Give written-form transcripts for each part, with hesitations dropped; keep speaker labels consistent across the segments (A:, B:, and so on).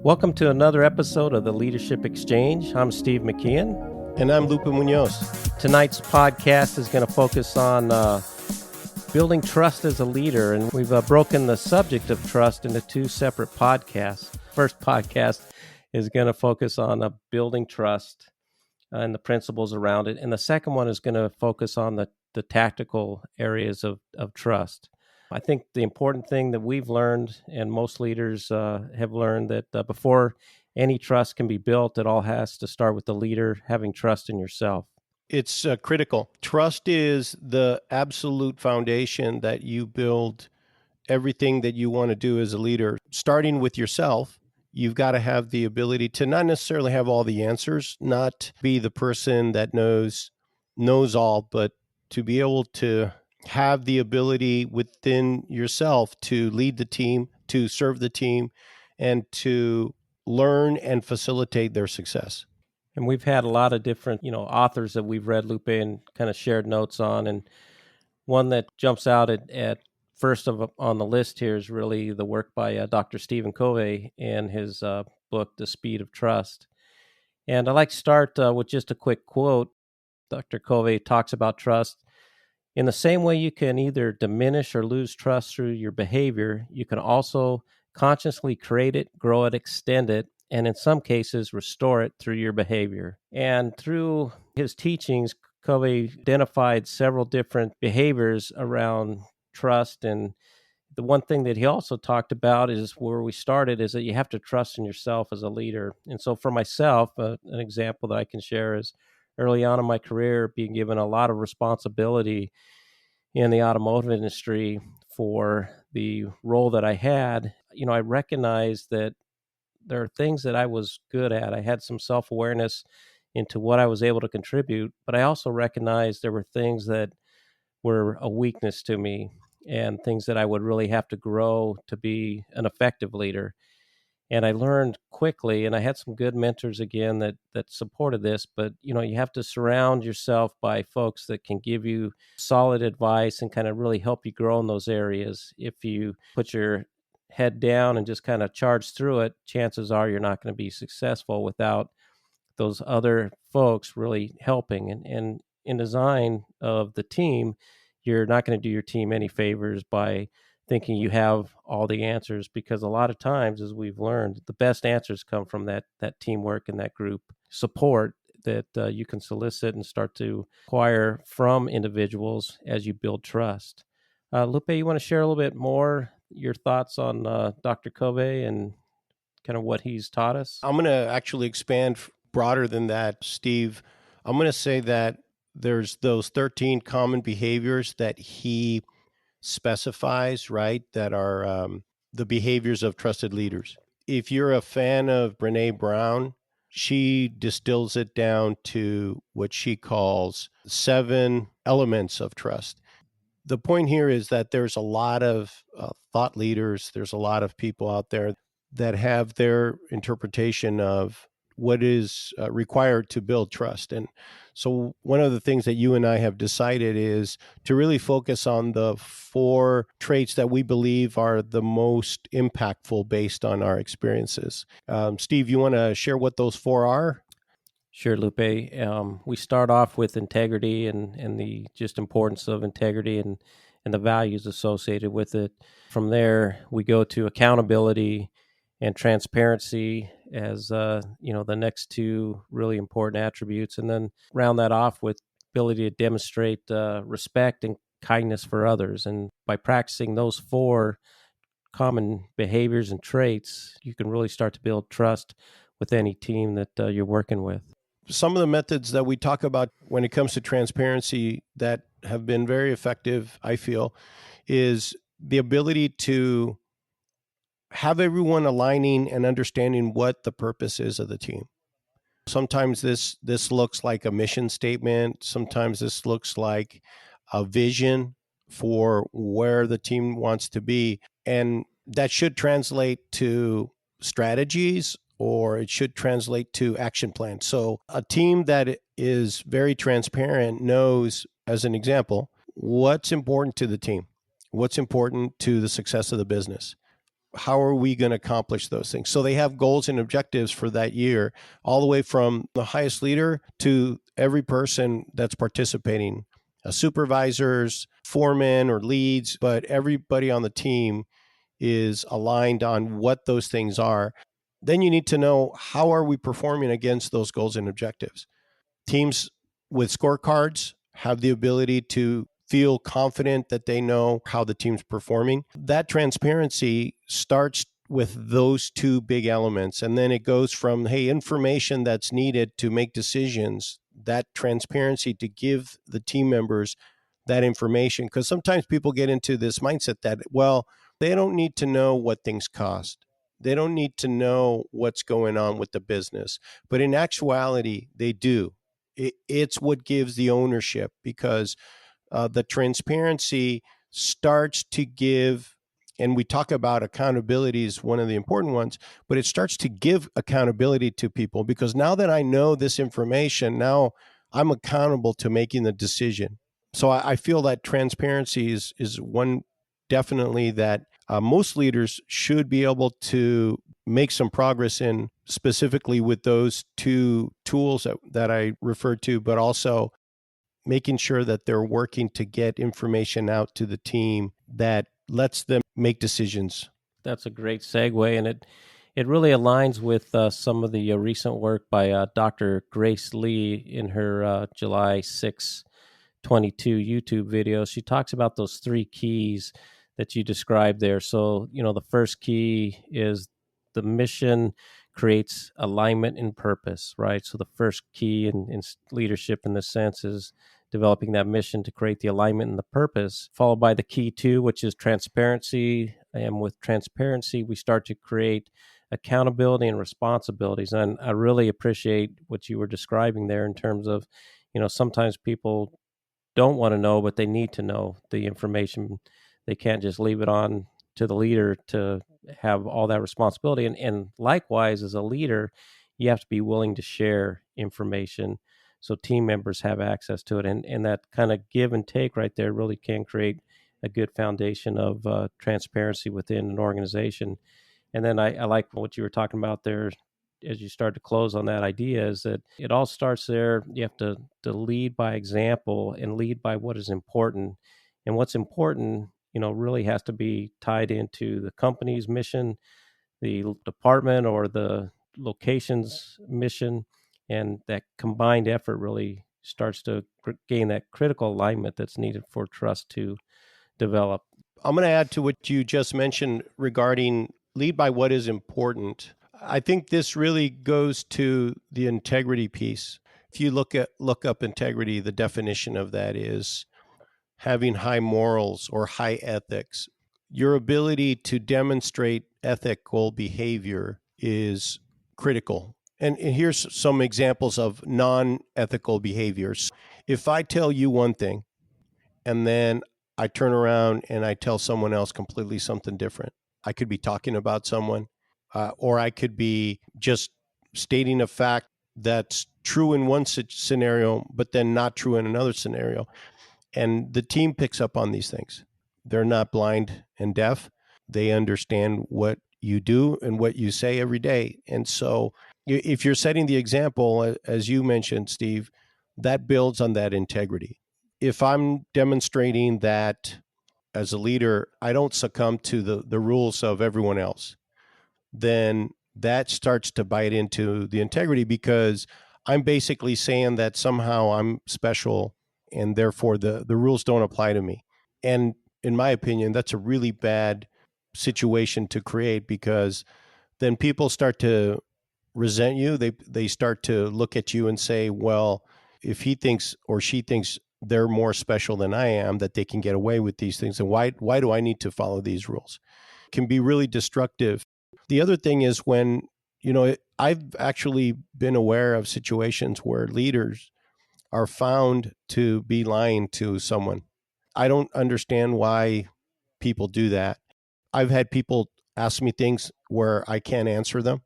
A: Welcome to another episode of the Leadership Exchange. I'm Steve McKeon.
B: And I'm Lupe Munoz.
A: Tonight's podcast is going to focus on building trust as a leader, and we've broken the subject of trust into two separate podcasts. First podcast is going to focus on building trust and the principles around it, and the second one is going to focus on the tactical areas of trust. I think the important thing that we've learned, and most leaders have learned, that before any trust can be built, it all has to start with the leader having trust in yourself.
B: It's critical. Trust is the absolute foundation that you build everything that you want to do as a leader. Starting with yourself, you've got to have the ability to not necessarily have all the answers, not be the person that knows all, but to be able to have the ability within yourself to lead the team, to serve the team, and to learn and facilitate their success.
A: And we've had a lot of different, authors that we've read, Lupe, and kind of shared notes on. And one that jumps out at first on the list here is really the work by Dr. Stephen Covey and his book, The Speed of Trust. And I'd like to start with just a quick quote. Dr. Covey talks about trust. In the same way you can either diminish or lose trust through your behavior, you can also consciously create it, grow it, extend it, and in some cases, restore it through your behavior. And through his teachings, Covey identified several different behaviors around trust. And the one thing that he also talked about is where we started is that you have to trust in yourself as a leader. And so for myself, an example that I can share is early on in my career, being given a lot of responsibility in the automotive industry for the role that I had. I recognized that there are things that I was good at. I had some self-awareness into what I was able to contribute, but I also recognized there were things that were a weakness to me and things that I would really have to grow to be an effective leader. And I learned quickly, and I had some good mentors again that supported this, but you have to surround yourself by folks that can give you solid advice and kind of really help you grow in those areas. If you put your head down and just kind of charge through it, chances are you're not going to be successful without those other folks really helping. And in design of the team, you're not going to do your team any favors by thinking you have all the answers, because a lot of times, as we've learned, the best answers come from that teamwork and that group support that you can solicit and start to acquire from individuals as you build trust. Lupe, you want to share a little bit more your thoughts on Dr. Covey and kind of what he's taught us?
B: I'm going to actually expand broader than that, Steve. I'm going to say that there's those 13 common behaviors that he specifies, right, that are the behaviors of trusted leaders. If you're a fan of Brené Brown, she distills it down to what she calls 7 elements of trust. The point here is that there's a lot of thought leaders, there's a lot of people out there that have their interpretation of what is required to build trust. And so one of the things that you and I have decided is to really focus on the 4 traits that we believe are the most impactful based on our experiences. Steve, you want to share what those 4 are?
A: Sure, Lupe. We start off with integrity and the just importance of integrity and the values associated with it. From there, we go to accountability and transparency as the next 2 really important attributes, and then round that off with ability to demonstrate respect and kindness for others. And by practicing those 4 common behaviors and traits, you can really start to build trust with any team that you're working with.
B: Some of the methods that we talk about when it comes to transparency that have been very effective, I feel, is the ability to have everyone aligning and understanding what the purpose is of the team. Sometimes this looks like a mission statement. Sometimes this looks like a vision for where the team wants to be. And that should translate to strategies, or it should translate to action plans. So a team that is very transparent knows, as an example, what's important to the team, what's important to the success of the business. how are we going to accomplish those things? So they have goals and objectives for that year, all the way from the highest leader to every person that's participating, supervisors, foremen, or leads, but everybody on the team is aligned on what those things are. Then you need to know, how are we performing against those goals and objectives? Teams with scorecards have the ability to feel confident that they know how the team's performing. That transparency starts with those two big elements. And then it goes from, hey, information that's needed to make decisions, that transparency to give the team members that information. Because sometimes people get into this mindset that, well, they don't need to know what things cost. They don't need to know what's going on with the business. But in actuality, they do. It's what gives the ownership, because the transparency starts to give, and we talk about accountability is one of the important ones, but it starts to give accountability to people, because now that I know this information, now I'm accountable to making the decision. So I feel that transparency is one, definitely, that most leaders should be able to make some progress in, specifically with those two tools that I referred to, but also making sure that they're working to get information out to the team that lets them make decisions.
A: That's a great segue, and it really aligns with some of the recent work by Dr. Grace Lee in her July 6, 22 YouTube video. She talks about those three keys that you described there. So, the first key is the mission creates alignment and purpose, right? So the first key in leadership in this sense is developing that mission to create the alignment and the purpose, followed by the key two, which is transparency. And with transparency, we start to create accountability and responsibilities. And I really appreciate what you were describing there in terms of, sometimes people don't want to know, but they need to know the information. They can't just leave it on to the leader to have all that responsibility. And likewise, as a leader, you have to be willing to share information so team members have access to it. And that kind of give and take right there really can create a good foundation of transparency within an organization. And then I like what you were talking about there as you start to close on that idea, is that it all starts there. You have to lead by example and lead by what is important. And what's important, really has to be tied into the company's mission, the department or the location's mission. And that combined effort really starts to gain that critical alignment that's needed for trust to develop.
B: I'm going to add to what you just mentioned regarding lead by what is important. I think this really goes to the integrity piece. If you look up integrity, the definition of that is having high morals or high ethics. Your ability to demonstrate ethical behavior is critical. And here's some examples of non-ethical behaviors. If I tell you one thing and then I turn around and I tell someone else completely something different, I could be talking about someone, or I could be just stating a fact that's true in one scenario, but then not true in another scenario. And the team picks up on these things. They're not blind and deaf. They understand what you do and what you say every day. And so if you're setting the example, as you mentioned, Steve, that builds on that integrity. If I'm demonstrating that as a leader, I don't succumb to the rules of everyone else, then that starts to bite into the integrity, because I'm basically saying that somehow I'm special and therefore the rules don't apply to me. And in my opinion, that's a really bad situation to create, because then people start to resent you. They start to look at you and say, well, if he thinks or she thinks they're more special than I am, that they can get away with these things, and why do I need to follow these rules? It can be really destructive. The other thing is when, I've actually been aware of situations where leaders are found to be lying to someone. I don't understand why people do that. I've had people ask me things where I can't answer them.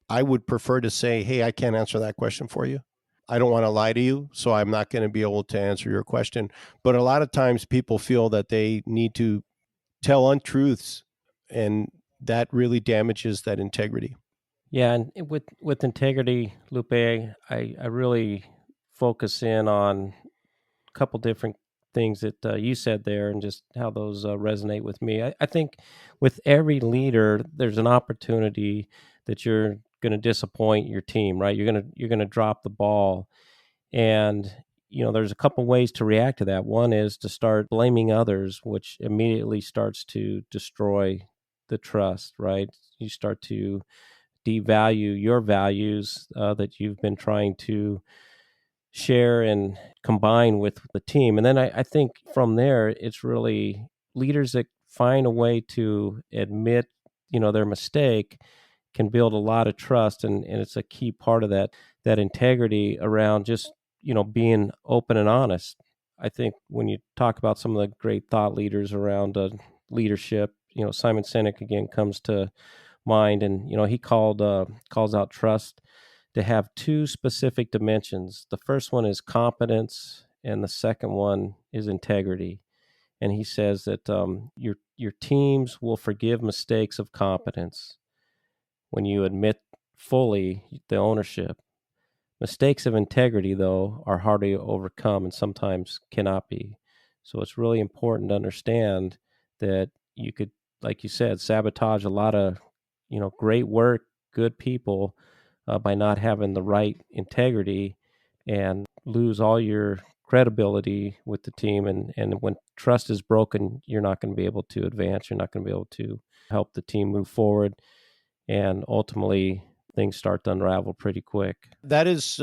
B: I would prefer to say, hey, I can't answer that question for you. I don't want to lie to you, so I'm not going to be able to answer your question. But a lot of times people feel that they need to tell untruths, and that really damages that integrity.
A: Yeah, and with integrity, Lupe, I really focus in on a couple different things that you said there, and just how those resonate with me. I think with every leader, there's an opportunity that you're going to disappoint your team, right? You're going to drop the ball, and there's a couple ways to react to that. One is to start blaming others, which immediately starts to destroy the trust, right? You start to devalue your values that you've been trying to share and combine with the team. And then I think from there, it's really leaders that find a way to admit, their mistake can build a lot of trust. And it's a key part of that integrity around just, being open and honest. I think when you talk about some of the great thought leaders around leadership, Simon Sinek again comes to mind, and he calls out trust to have two specific dimensions. The first one is competence, and the second one is integrity. And he says that your teams will forgive mistakes of competence when you admit fully the ownership. Mistakes of integrity, though, are hard to overcome and sometimes cannot be. So it's really important to understand that you could, like you said, sabotage a lot of, great work, good people by not having the right integrity, and lose all your credibility with the team. And when trust is broken, you're not going to be able to advance. You're not going to be able to help the team move forward. And ultimately, things start to unravel pretty quick.
B: That is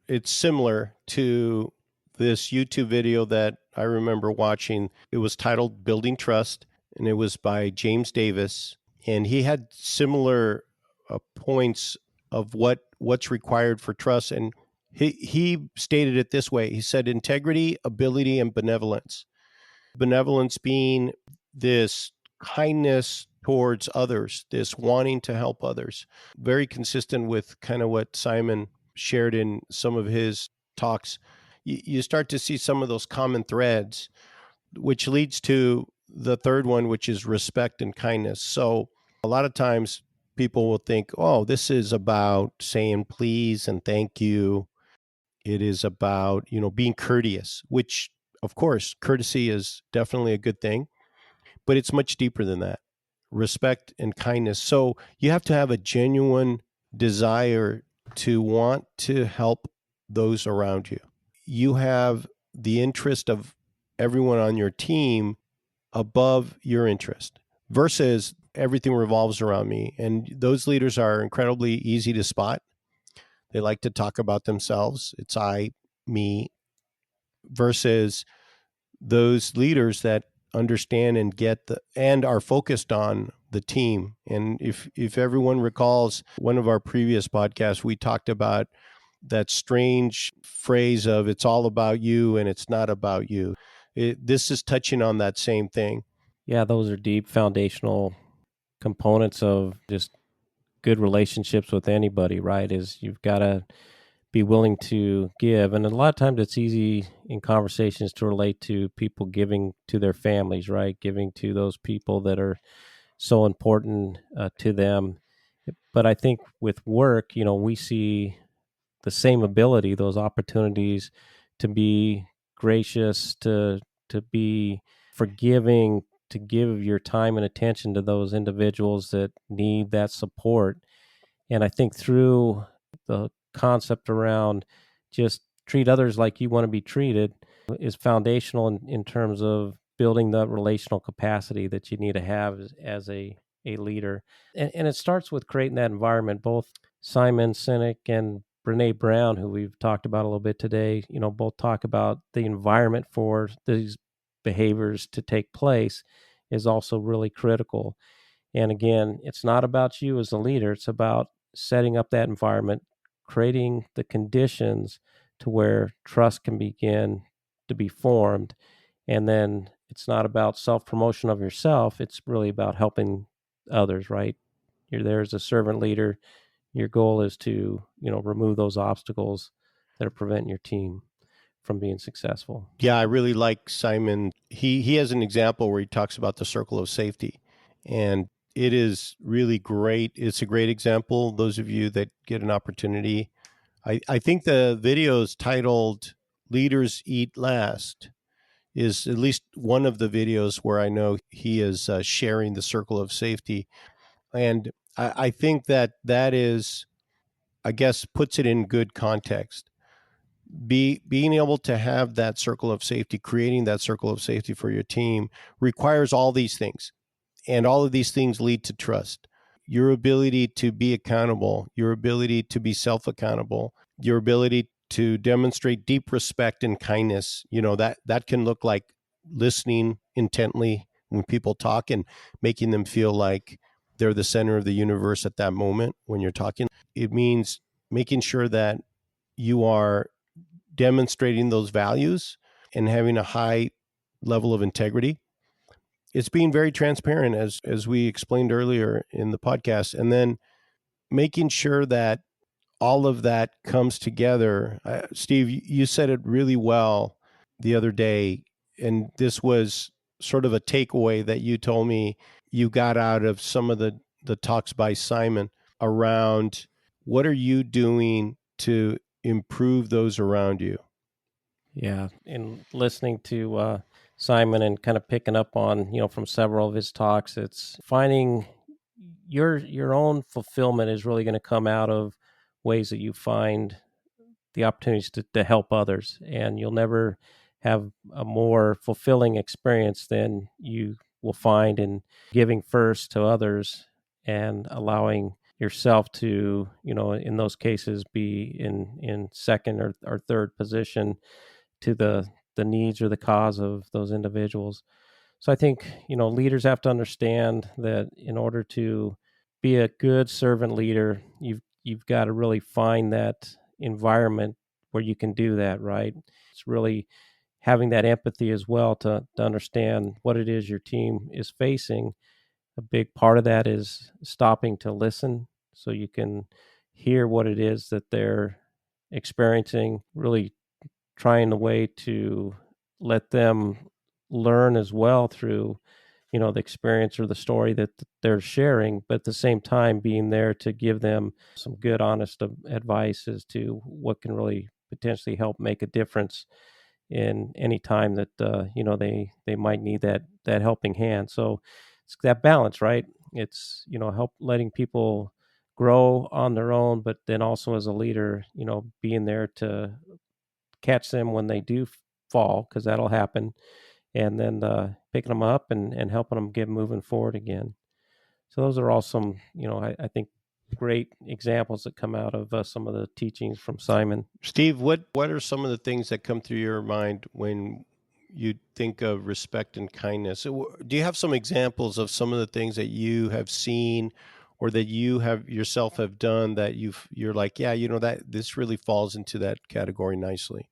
B: it's similar to this YouTube video that I remember watching. It was titled Building Trust, and it was by James Davis. And he had similar points of what's required for trust. And he stated it this way. He said integrity, ability, and benevolence. Benevolence being this kindness towards others, this wanting to help others. Very consistent with kind of what Simon shared in some of his talks. You start to see some of those common threads, which leads to the third one, which is respect and kindness. So a lot of times people will think, oh, this is about saying please and thank you. It is about, being courteous, which of course, courtesy is definitely a good thing, but it's much deeper than that. Respect and kindness. So you have to have a genuine desire to want to help those around you. You have the interest of everyone on your team above your interest versus everything revolves around me. And those leaders are incredibly easy to spot. They like to talk about themselves. It's I, me, versus those leaders that understand and get and are focused on the team. And if everyone recalls one of our previous podcasts, we talked about that strange phrase of it's all about you and it's not about you. This is touching on that same thing.
A: Yeah, those are deep foundational components of just good relationships with anybody, right? Is you've got to be willing to give. And a lot of times it's easy in conversations to relate to people giving to their families, right? Giving to those people that are so important to them. But I think with work, we see the same ability, those opportunities to be gracious, to be forgiving, to give your time and attention to those individuals that need that support. And I think through the concept around just treat others like you want to be treated is foundational in terms of building the relational capacity that you need to have as a leader. And it starts with creating that environment. Both Simon Sinek and Brene Brown, who we've talked about a little bit today, both talk about the environment for these behaviors to take place is also really critical. And again, it's not about you as a leader, it's about setting up that environment, creating the conditions to where trust can begin to be formed. And then it's not about self promotion of yourself, it's really about helping others, right? You're there as a servant leader. Your goal is to, remove those obstacles that are preventing your team from being successful.
B: Yeah, I really like Simon. He has an example where he talks about the circle of safety. And It is really great. It's a great example. Those of you that get an opportunity, I think the video is titled Leaders Eat Last, is at least one of the videos where I know he is sharing the circle of safety. And I think that that is, I guess, puts it in good context. Being able to have that circle of safety, creating that circle of safety for your team requires all these things. And all of these things lead to trust. Your ability to be accountable, your ability to be self accountable, your ability to demonstrate deep respect and kindness, that can look like listening intently when people talk and making them feel like they're the center of the universe at that moment when you're talking. It means making sure that you are demonstrating those values and having a high level of integrity. It's being very transparent, as we explained earlier in the podcast, and then making sure that all of that comes together. Steve, you said it really well the other day, and this was sort of a takeaway that you told me you got out of some of the talks by Simon around what are you doing to improve those around you.
A: Yeah, and listening to Simon and kind of picking up on, from several of his talks, it's finding your own fulfillment is really going to come out of ways that you find the opportunities to help others, and you'll never have a more fulfilling experience than you will find in giving first to others and allowing yourself to, in those cases, be in second or third position to the needs or the cause of those individuals. So I think, leaders have to understand that in order to be a good servant leader, you've got to really find that environment where you can do that, right? It's really having that empathy as well to understand what it is your team is facing. A big part of that is stopping to listen so you can hear what it is that they're experiencing, really trying a way to let them learn as well through the experience or the story that they're sharing, but at the same time being there to give them some good honest advice as to what can really potentially help make a difference in any time that they might need that helping hand. So it's that balance, right? It's help letting people grow on their own, but then also as a leader, being there to catch them when they do fall, because that'll happen, and then picking them up and helping them get moving forward again. So those are all some, I think, great examples that come out of some of the teachings from Simon.
B: Steve, what are some of the things that come through your mind when you think of respect and kindness? Do you have some examples of some of the things that you have seen or that you have yourself have done that you're like, yeah, that this really falls into that category nicely?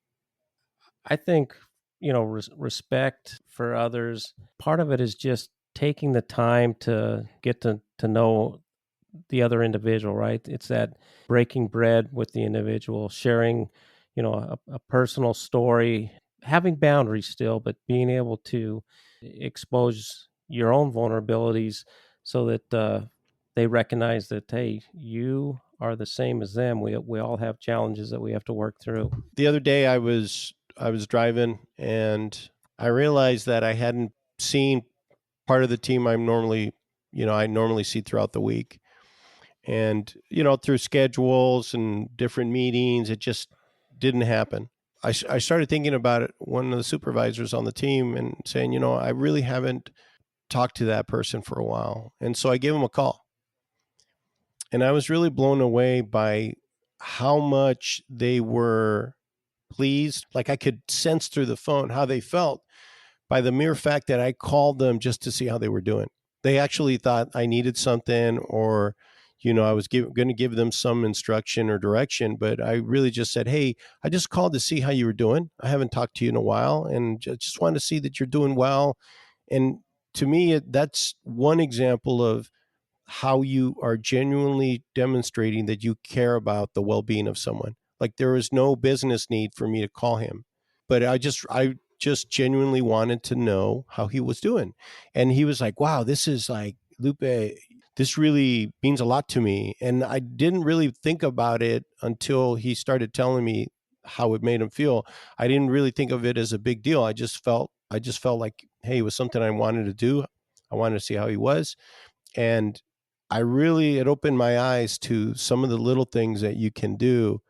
A: I think, respect for others, part of it is just taking the time to get to know the other individual, right? It's that breaking bread with the individual, sharing, a personal story, having boundaries still, but being able to expose your own vulnerabilities so that they recognize that, hey, you are the same as them. We all have challenges that we have to work through.
B: The other day I was driving and I realized that I hadn't seen part of the team I normally see throughout the week. And, through schedules and different meetings, it just didn't happen. I started thinking about it, one of the supervisors on the team, and saying, I really haven't talked to that person for a while. And so I gave him a call. And I was really blown away by how much they were pleased. Like I could sense through the phone how they felt by the mere fact that I called them just to see how they were doing. They actually thought I needed something, or, I was going to give them some instruction or direction, but I really just said, hey, I just called to see how you were doing. I haven't talked to you in a while and just wanted to see that you're doing well. And to me, that's one example of how you are genuinely demonstrating that you care about the well-being of someone. Like there was no business need for me to call him, but I just genuinely wanted to know how he was doing. And he was like, wow, this is like, Lupe, this really means a lot to me. And I didn't really think about it until he started telling me how it made him feel. I didn't really think of it as a big deal. I just felt like, hey, it was something I wanted to do. I wanted to see how he was. And it opened my eyes to some of the little things that you can do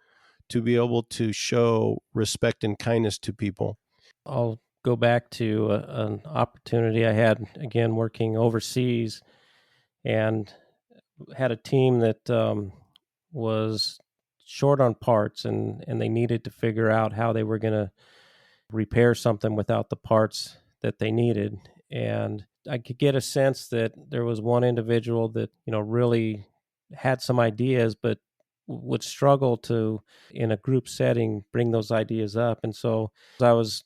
B: to be able to show respect and kindness to people.
A: I'll go back to an opportunity I had again working overseas, and had a team that was short on parts, and they needed to figure out how they were going to repair something without the parts that they needed. And I could get a sense that there was one individual that, really had some ideas, but would struggle to, in a group setting, bring those ideas up. And so I was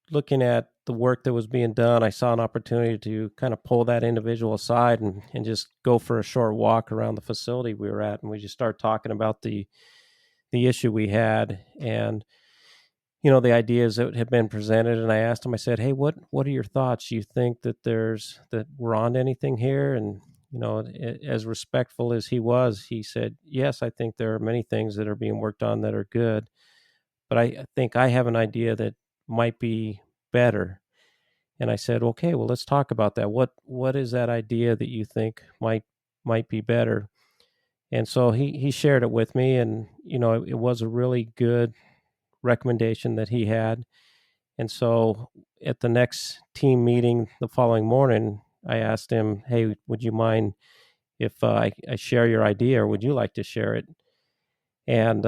A: looking at the work that was being done. I saw an opportunity to kind of pull that individual aside and just go for a short walk around the facility we were at. And we just started talking about the issue we had, and the ideas that had been presented. And I asked him, I said, hey, what are your thoughts? Do you think that we're on to anything here? And as respectful as he was, he said, yes, I think there are many things that are being worked on that are good, but I think I have an idea that might be better. And I said, okay, well, let's talk about that. What is that idea that you think might be better? And so he shared it with me, and it was a really good recommendation that he had. And so at the next team meeting the following morning, I asked him, hey, would you mind if I share your idea, or would you like to share it? And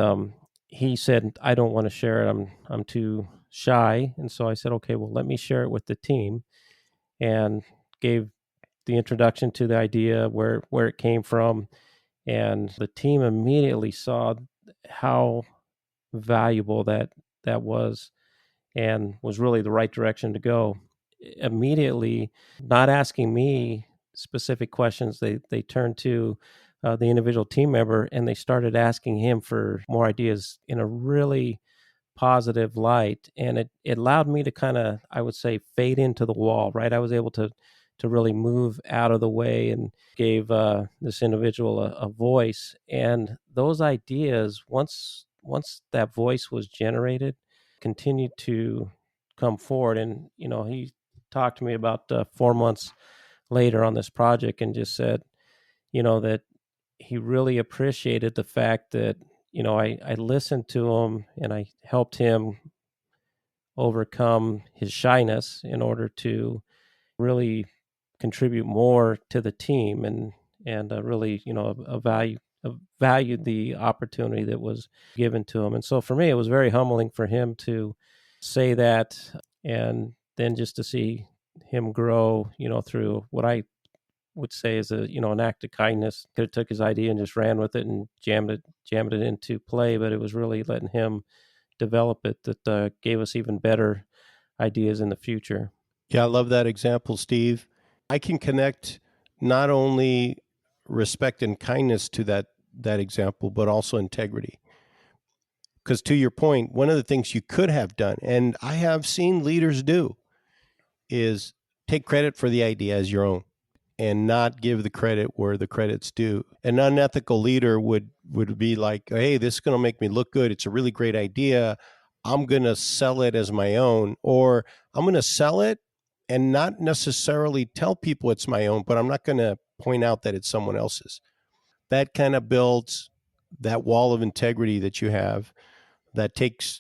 A: he said, I don't want to share it. I'm too shy. And so I said, okay, well, let me share it with the team, and gave the introduction to the idea, where it came from. And the team immediately saw how valuable that was, and was really the right direction to go. Immediately, not asking me specific questions, they turned to the individual team member, and they started asking him for more ideas in a really positive light. And it allowed me to kind of, I would say, fade into the wall, right? I was able to really move out of the way, and gave this individual a voice. And those ideas, once that voice was generated, continued to come forward. And he talked to me about 4 months later on this project, and just said, that he really appreciated the fact that I listened to him, and I helped him overcome his shyness in order to really contribute more to the team, and really valued the opportunity that was given to him. And so for me, it was very humbling for him to say that, and then just to see him grow, through what I would say is an act of kindness. Could have took his idea and just ran with it and jammed it into play, but it was really letting him develop it that gave us even better ideas in the future.
B: Yeah, I love that example, Steve. I can connect not only respect and kindness to that example, but also integrity. Because to your point, one of the things you could have done, and I have seen leaders do, is take credit for the idea as your own and not give the credit where the credit's due. An unethical leader would be like, hey, this is going to make me look good. It's a really great idea. I'm going to sell it as my own, or I'm going to sell it and not necessarily tell people it's my own, but I'm not going to point out that it's someone else's. That kind of builds that wall of integrity that you have, that takes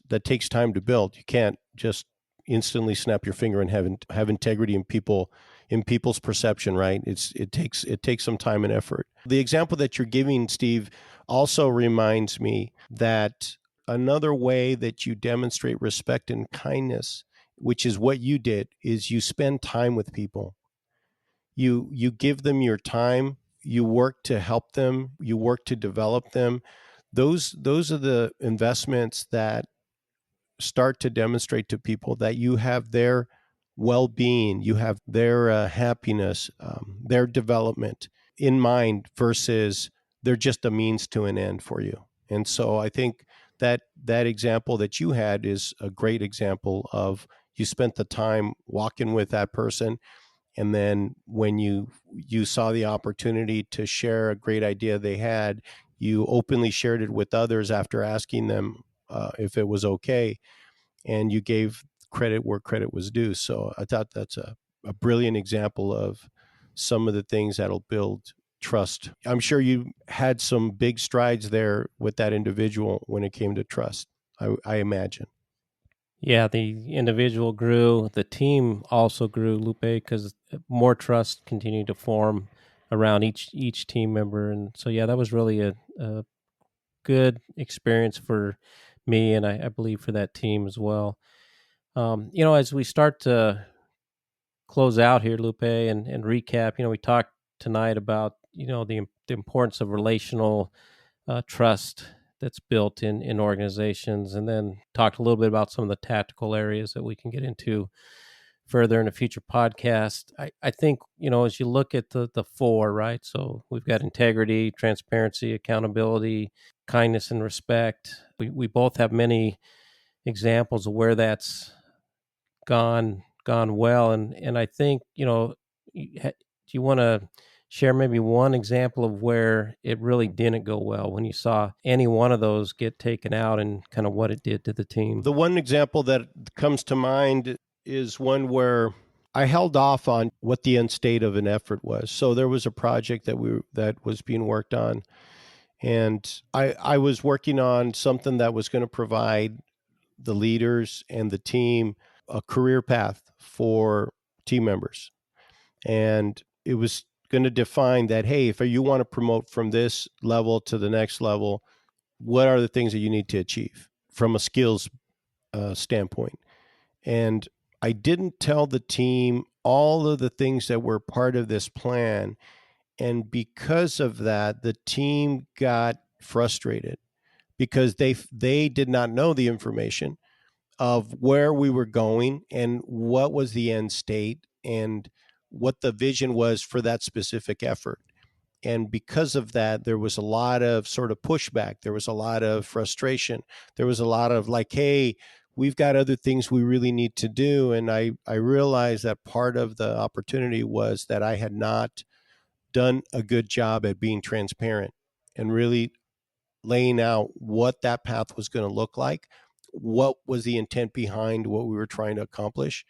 B: time to build. You can't just instantly snap your finger and have integrity in people's perception, right? It takes some time and effort. The example that you're giving, Steve, also reminds me that another way that you demonstrate respect and kindness, which is what you did, is you spend time with people. You give them your time, you work to help them, you work to develop them. Those are the investments that start to demonstrate to people that you have their well-being, you have their happiness, their development in mind, versus they're just a means to an end for you. And so I think that example that you had is a great example of, you spent the time walking with that person, and then when you saw the opportunity to share a great idea they had, you openly shared it with others after asking them if it was okay, and you gave credit where credit was due. So I thought that's a brilliant example of some of the things that'll build trust. I'm sure you had some big strides there with that individual when it came to trust, I imagine.
A: Yeah, the individual grew, the team also grew, Lupe, because more trust continued to form around each team member, and so yeah, that was really a good experience for me, and I believe for that team as well. As we start to close out here, Lupe, and recap, we talked tonight about the importance of relational trust that's built in organizations, and then talked a little bit about some of the tactical areas that we can get into further in a future podcast. I think, as you look at the four, right? So we've got integrity, transparency, accountability, kindness, and respect. We both have many examples of where that's gone well, and I think, do you want to share maybe one example of where it really didn't go well when you saw any one of those get taken out and kind of what it did to the team?
B: The one example that comes to mind is one where I held off on what the end state of an effort was. So there was a project that was being worked on, and I was working on something that was going to provide the leaders and the team a career path for team members. And it was going to define that, hey, if you want to promote from this level to the next level, what are the things that you need to achieve from a skills standpoint? And I didn't tell the team all of the things that were part of this plan. And because of that, the team got frustrated because they did not know the information of where we were going and what was the end state and what the vision was for that specific effort. And because of that, there was a lot of sort of pushback. There was a lot of frustration. There was a lot of like, hey, we've got other things we really need to do. And I realized that part of the opportunity was that I had not done a good job at being transparent and really laying out what that path was going to look like, what was the intent behind what we were trying to accomplish,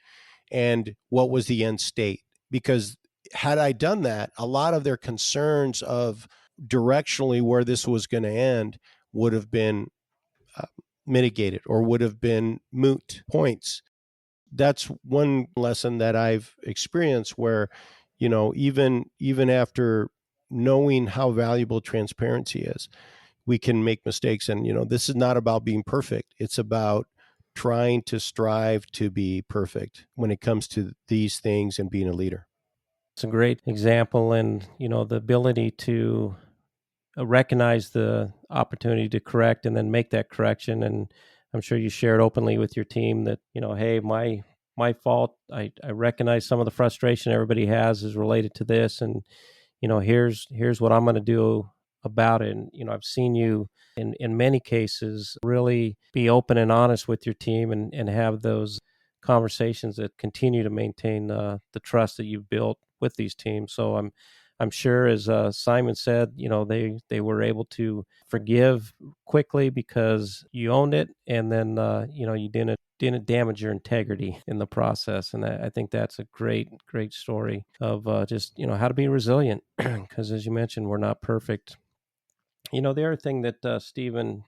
B: and what was the end state. Because had I done that, a lot of their concerns of directionally where this was going to end would have been uh, mitigated or would have been moot points. That's one lesson that I've experienced where, even after knowing how valuable transparency is, we can make mistakes. And, this is not about being perfect. It's about trying to strive to be perfect when it comes to these things and being a leader.
A: It's a great example, and the ability to recognize the opportunity to correct and then make that correction. And I'm sure you shared openly with your team that, hey, my fault. I recognize some of the frustration everybody has is related to this, and here's what I'm going to do about it. And I've seen you in many cases really be open and honest with your team, and have those conversations that continue to maintain the trust that you've built with these teams. So I'm sure, as Simon said, they were able to forgive quickly because you owned it, and then you didn't damage your integrity in the process. And I think that's a great story of just how to be resilient, because as you mentioned, we're not perfect. The other thing that Stephen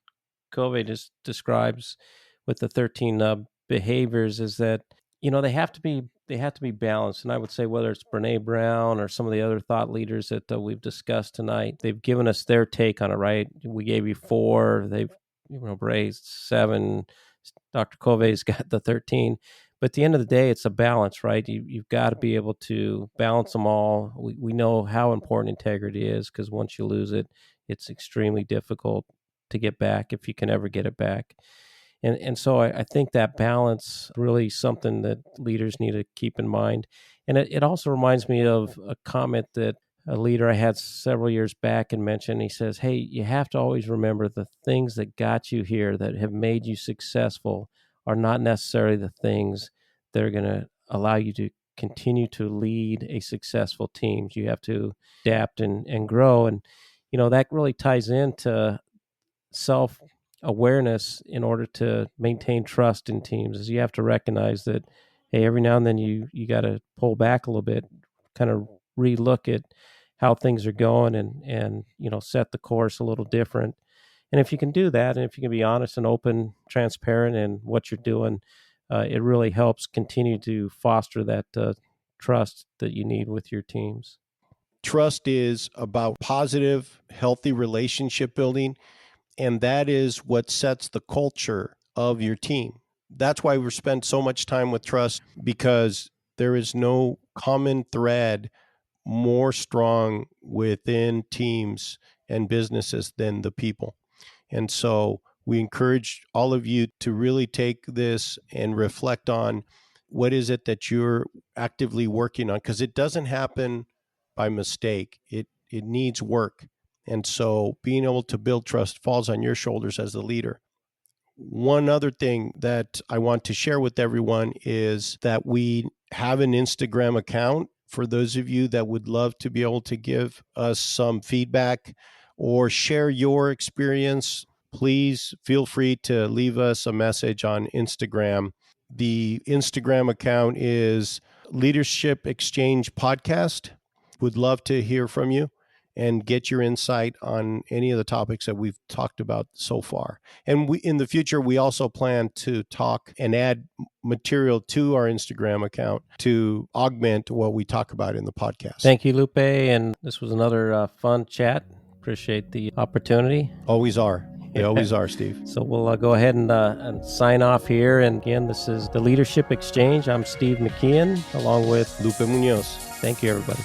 A: Covey just describes with the 13 behaviors is that they have to be balanced. And I would say whether it's Brene Brown or some of the other thought leaders that we've discussed tonight, they've given us their take on it. Right? We gave you four. They've raised seven. Dr. Covey's got the 13. But at the end of the day, it's a balance, right? You've got to be able to balance them all. We know how important integrity is, because once you lose it, it's extremely difficult to get back, if you can ever get it back. And so I think that balance really something that leaders need to keep in mind. And it also reminds me of a comment that a leader I had several years back and mentioned. He says, hey, you have to always remember the things that got you here, that have made you successful, are not necessarily the things that are going to allow you to continue to lead a successful team. You have to adapt and grow. And, that really ties into self awareness in order to maintain trust in teams. Is you have to recognize that, hey, every now and then you got to pull back a little bit, kind of relook at how things are going, and set the course a little different. And if you can do that, and if you can be honest and open, transparent in what you're doing, it really helps continue to foster that trust that you need with your teams.
B: Trust is about positive, healthy relationship building, and that is what sets the culture of your team. That's why we spend so much time with trust, because there is no common thread more strong within teams and businesses than the people. And so we encourage all of you to really take this and reflect on what is it that you're actively working on, because it doesn't happen by mistake. It needs work. And so being able to build trust falls on your shoulders as the leader. One other thing that I want to share with everyone is that we have an Instagram account for those of you that would love to be able to give us some feedback or share your experience. Please feel free to leave us a message on Instagram. The Instagram account is Leadership Exchange Podcast. Would love to hear from you and get your insight on any of the topics that we've talked about so far. And in the future, we also plan to talk and add material to our Instagram account to augment what we talk about in the podcast.
A: Thank you, Lupe. And this was another fun chat. Appreciate the opportunity.
B: Always are. They always are, Steve.
A: So we'll go ahead and sign off here. And again, this is the Leadership Exchange. I'm Steve McKeon, along with
B: Lupe Munoz.
A: Thank you, everybody.